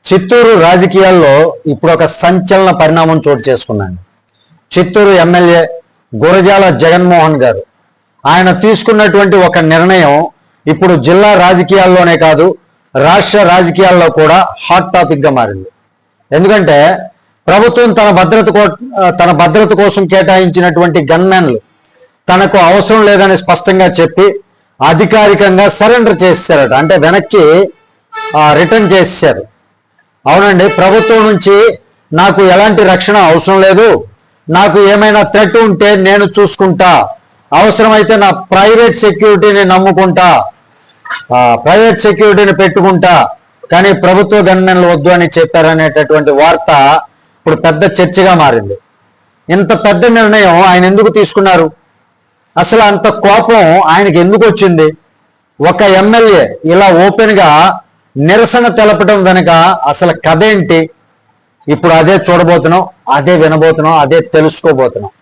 చిత్తూరు రాజకీయాల్లో ఇప్పుడు ఒక సంచలన పరిణామం చోటు చేసుకున్నాను. చిత్తూరు ఎమ్మెల్యే గురజాల జగన్మోహన్ గారు ఆయన తీసుకున్నటువంటి ఒక నిర్ణయం ఇప్పుడు జిల్లా రాజకీయాల్లోనే కాదు రాష్ట్ర రాజకీయాల్లో కూడా హాట్ టాపిక్ గా మారింది. ఎందుకంటే ప్రభుత్వం తన భద్రత కోసం కేటాయించినటువంటి గన్మెన్లు తనకు అవసరం లేదని స్పష్టంగా చెప్పి అధికారికంగా సరెండర్ చేశారట. అంటే వెనక్కి రిటర్న్ చేశారు. అవునండి, ప్రభుత్వం నుంచి నాకు ఎలాంటి రక్షణ అవసరం లేదు, నాకు ఏమైనా థ్రెట్ ఉంటే నేను చూసుకుంటా, అవసరమైతే నా ప్రైవేట్ సెక్యూరిటీని నమ్ముకుంటా, ప్రైవేట్ సెక్యూరిటీని పెట్టుకుంటా, కానీ ప్రభుత్వ గన్మెన్లు వద్దు అని చెప్పారనేటటువంటి వార్త ఇప్పుడు పెద్ద చర్చగా మారింది. ఇంత పెద్ద నిర్ణయం ఆయన ఎందుకు తీసుకున్నారు? అసలు అంత కోపం ఆయనకి ఎందుకు వచ్చింది? ఒక ఎమ్మెల్యే ఇలా ఓపెన్ గా నిరసన తెలపడం వెనుక అసలు కథ ఏంటి? ఇప్పుడు అదే చూడబోతున్నాం, అదే వినబోతున్నాం, అదే తెలుసుకోబోతున్నాం.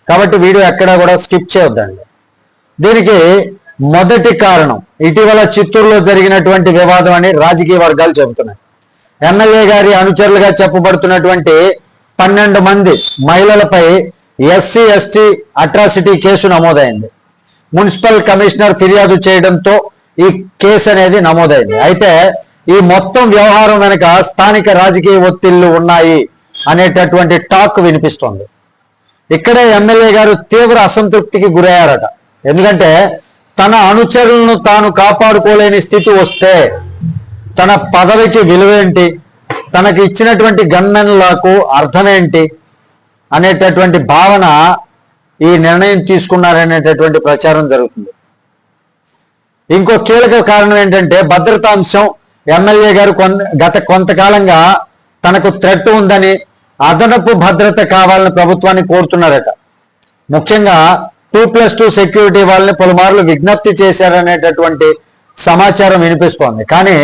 కాబట్టి వీడియో ఎక్కడా కూడా స్కిప్ చేయొద్దండి. దీనికి మొదటి కారణం ఇటీవల చిత్తూరులో జరిగినటువంటి వివాదం అని రాజకీయ వర్గాలు చెబుతున్నాయి. ఎమ్మెల్యే గారి అనుచరులుగా చెప్పబడుతున్నటువంటి 12 మంది మహిళలపై ఎస్సీ ఎస్టీ అట్రాసిటీ కేసు నమోదైంది. మున్సిపల్ కమిషనర్ ఫిర్యాదు చేయడంతో ఈ కేసు అనేది నమోదైంది. అయితే ఈ మొత్తం వ్యవహారం వెనుక స్థానిక రాజకీయ ఒత్తిళ్లు ఉన్నాయి అనేటటువంటి టాక్ వినిపిస్తోంది. ఇక్కడే ఎమ్మెల్యే గారు తీవ్ర అసంతృప్తికి గురయ్యారట. ఎందుకంటే తన అనుచరులను తాను కాపాడుకోలేని స్థితి వస్తే తన పదవికి విలువేంటి, తనకి ఇచ్చినటువంటి గన్మెన్లకు అర్థమేంటి అనేటటువంటి భావన ఈ నిర్ణయం తీసుకున్నారనేటటువంటి ప్రచారం జరుగుతుంది. ఇంకో కీలక కారణం ఏంటంటే భద్రతా అంశం. ఎమ్మెల్యే గారు గత కొంతకాలంగా తనకు థ్రెట్ ఉందని, అదనపు భద్రత కావాలని ప్రభుత్వాన్ని కోరుతున్నారట. ముఖ్యంగా 2+2 సెక్యూరిటీ వాళ్ళని పలుమార్లు విజ్ఞప్తి చేశారనేటటువంటి సమాచారం వినిపిస్తోంది. కానీ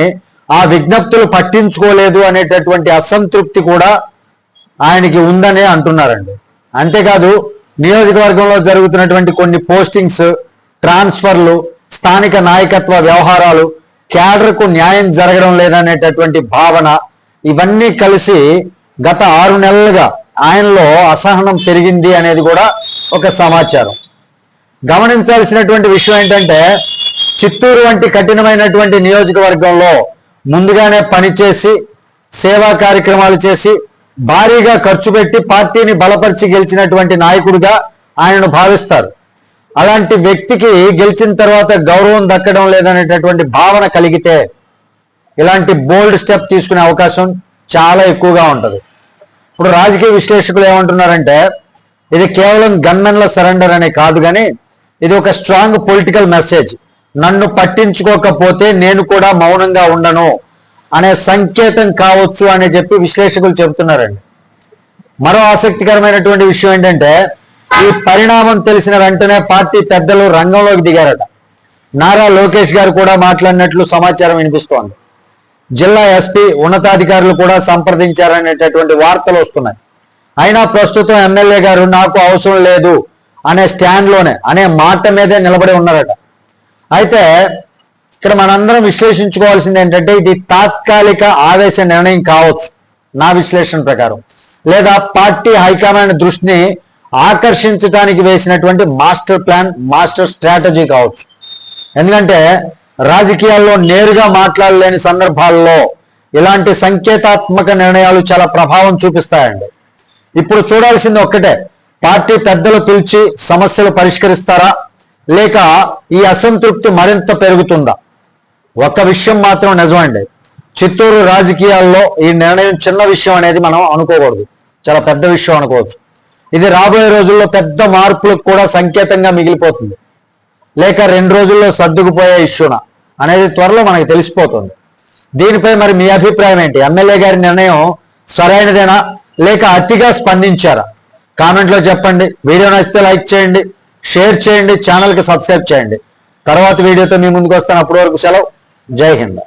ఆ విజ్ఞప్తులు పట్టించుకోలేదు అనేటటువంటి అసంతృప్తి కూడా ఆయనకి ఉందని అంటున్నారండి. అంతేకాదు నియోజకవర్గంలో జరుగుతున్నటువంటి కొన్ని పోస్టింగ్స్, ట్రాన్స్ఫర్లు, స్థానిక నాయకత్వ వ్యవహారాలు, క్యాడర్కు న్యాయం జరగడం లేదనేటటువంటి భావన, ఇవన్నీ కలిసి గత 6 నెలలుగా ఆయనలో అసహనం పెరిగింది అనేది కూడా ఒక సమాచారం. గమనించాల్సినటువంటి విషయం ఏంటంటే చిత్తూరు వంటి కఠినమైనటువంటి నియోజకవర్గంలో ముందుగానే పనిచేసి సేవా కార్యక్రమాలు చేసి భారీగా ఖర్చు పెట్టి పార్టీని బలపరిచి గెలిచినటువంటి నాయకుడిగా ఆయనను భావిస్తారు. అలాంటి వ్యక్తికి గెలిచిన తర్వాత గౌరవం దక్కడం లేదనేటటువంటి భావన కలిగితే ఇలాంటి బోల్డ్ స్టెప్ తీసుకునే అవకాశం చాలా ఎక్కువగా ఉంటుంది. ఇప్పుడు రాజకీయ విశ్లేషకులు ఏమంటున్నారంటే ఇది కేవలం గన్మెన్ల సరెండర్ అనే కాదు, కానీ ఇది ఒక స్ట్రాంగ్ పొలిటికల్ మెసేజ్. నన్ను పట్టించుకోకపోతే నేను కూడా మౌనంగా ఉండను అనే సంకేతం కావచ్చు అని చెప్పి విశ్లేషకులు చెబుతున్నారండి. మరో ఆసక్తికరమైనటువంటి విషయం ఏంటంటే ఈ పరిణామం తెలిసిన వెంటనే పార్టీ పెద్దలు రంగంలోకి దిగారట. నారా లోకేష్ గారు కూడా మాట్లాడినట్లు సమాచారం వినిపిస్తోంది. జిల్లా ఎస్పీ ఉన్నతాధికారులు కూడా సంప్రదించారనేటటువంటి వార్తలు వస్తున్నాయి. అయినా ప్రస్తుతం ఎమ్మెల్యే గారు నాకు అవసరం లేదు అనే స్టాండ్లోనే, అనే మాట మీదే నిలబడి ఉన్నారట. అయితే ఇక్కడ మనందరం విశ్లేషించుకోవాల్సింది ఏంటంటే ఇది తాత్కాలిక ఆవేశ నిర్ణయం కావచ్చు నా విశ్లేషణ ప్రకారం, లేదా పార్టీ హైకమాండ్ దృష్టిని ఆకర్షించడానికి వేసినటువంటి మాస్టర్ ప్లాన్, మాస్టర్ స్ట్రాటజీ కావచ్చు. ఎందుకంటే రాజకీయాల్లో నేరుగా మాట్లాడలేని సందర్భాల్లో ఇలాంటి సంకేతాత్మక నిర్ణయాలు చాలా ప్రభావం చూపిస్తాయండి. ఇప్పుడు చూడాల్సింది ఒక్కటే, పార్టీ పెద్దలు పిలిచి సమస్యలు పరిష్కరిస్తారా, లేక ఈ అసంతృప్తి మరింత పెరుగుతుందా? ఒక్క విషయం మాత్రం నిజమండి, చిత్తూరు రాజకీయాల్లో ఈ నిర్ణయం చిన్న విషయం అనేది మనం అనుకోకూడదు, చాలా పెద్ద విషయం అనుకోవచ్చు. ఇది రాబోయే రోజుల్లో పెద్ద మార్పులకు కూడా సంకేతంగా మిగిలిపోతుంది, లేక 2 రోజుల్లో సర్దుకుపోయే ఇష్యూనా అనేది త్వరలో మనకి తెలిసిపోతుంది. దీనిపై మరి మీ అభిప్రాయం ఏంటి? ఎమ్మెల్యే గారి నిర్ణయం సరైనదేనా, లేక అతిగా స్పందించారా? కామెంట్లో చెప్పండి. వీడియో నచ్చితే లైక్ చేయండి, షేర్ చేయండి, ఛానల్కి సబ్స్క్రైబ్ చేయండి. తర్వాత వీడియోతో మీ ముందుకు వస్తాను. అప్పటి వరకు సెలవు. జై హింద్.